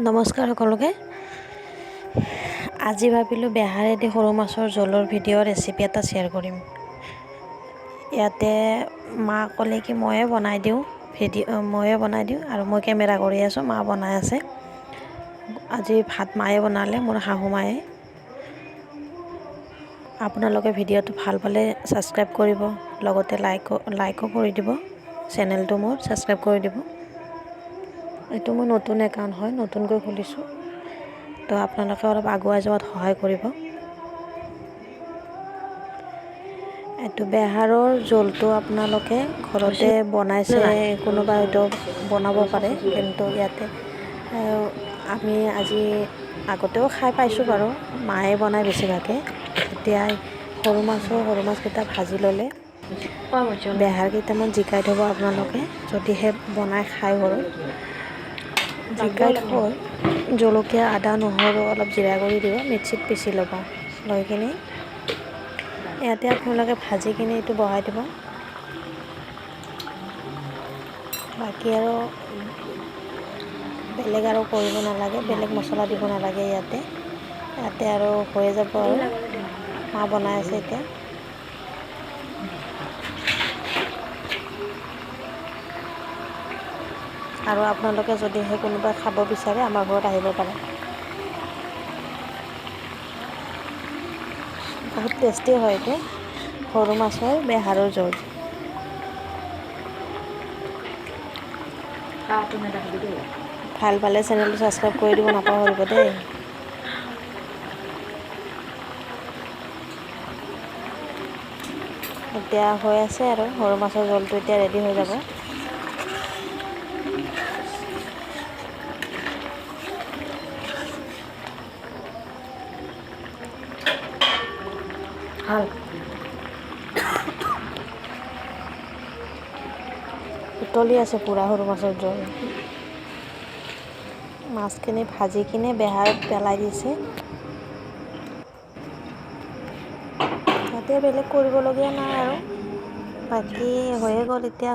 নমস্কাৰ সকলোকে। আজি ভাবিলোঁ বেহাৰেদি সৰু মাছৰ জোলৰ ভিডিঅ' ৰেচিপি এটা শ্বেয়াৰ কৰিম। ইয়াতে মা ক'লে কি ময়ে বনাই দিওঁ আৰু মই কেমেৰা কৰি আছোঁ, মা বনাই আছে। আজি ভাত মায়ে বনালে, মোৰ শাহু মায়ে। আপোনালোকে ভিডিঅ'টো ভাল পালে ছাবস্ক্ৰাইব কৰিব, লগতে লাইকো কৰি দিব। চেনেলটো মোৰ ছাবস্ক্ৰাইব কৰি দিব। এইটো মোৰ নতুন একাউণ্ট হয়, নতুনকৈ খুলিছোঁ, তো আপোনালোকে অলপ আগুৱাই যোৱাত সহায় কৰিব। এইটো বেহাৰৰ জোলটো আপোনালোকে ঘৰতে বনাইছে, কোনোবা হয়তো বনাব পাৰে, কিন্তু ইয়াতে আমি আজি আগতেও খাই পাইছোঁ বাৰু, মায়ে বনাই বেছিভাগে। এতিয়া সৰু মাছকেইটা ভাজি ল'লে, বেহাৰ কেইটামান জিকাই থ'ব আপোনালোকে, যদিহে বনাই খাই ঘৰত। জিকাই থৈ জলকীয়া, আদা, নহৰু অলপ জিৰা গুড়ি দিব, মিক্সিত পিচি ল'ব। লৈ কিনি ইয়াতে আপোনালোকে ভাজি কিনি এইটো বহাই দিব। বাকী আৰু বেলেগ আৰু কৰিব নালাগে, বেলেগ মছলা দিব নালাগে। ইয়াতে আৰু হৈয়ে যাব আৰু। মা বনাই আছে এতিয়া। আৰু আপোনালোকে যদিহে কোনোবাই খাব বিচাৰে আমাৰ ঘৰত আহিব পাৰে। বহুত টেষ্টি হয় এইটো, সৰু মাছৰ বেহাৰৰ জোল। ভাল পালে চেনেলটো ছাবস্ক্ৰাইব কৰি দিব নাপাহৰিব দেই। এতিয়া হৈ আছে আৰু সৰু মাছৰ জোলটো এতিয়া ৰেডি হৈ যাব। উতলি আছে পূৰা সৰু মাছৰ জোল। মাছখিনি ভাজি কিনে বেহাৰত পেলাই দিছে। তাতে বেলেগ কৰিবলগীয়া নাই আৰু, বাকী হৈয়ে গ'ল এতিয়া।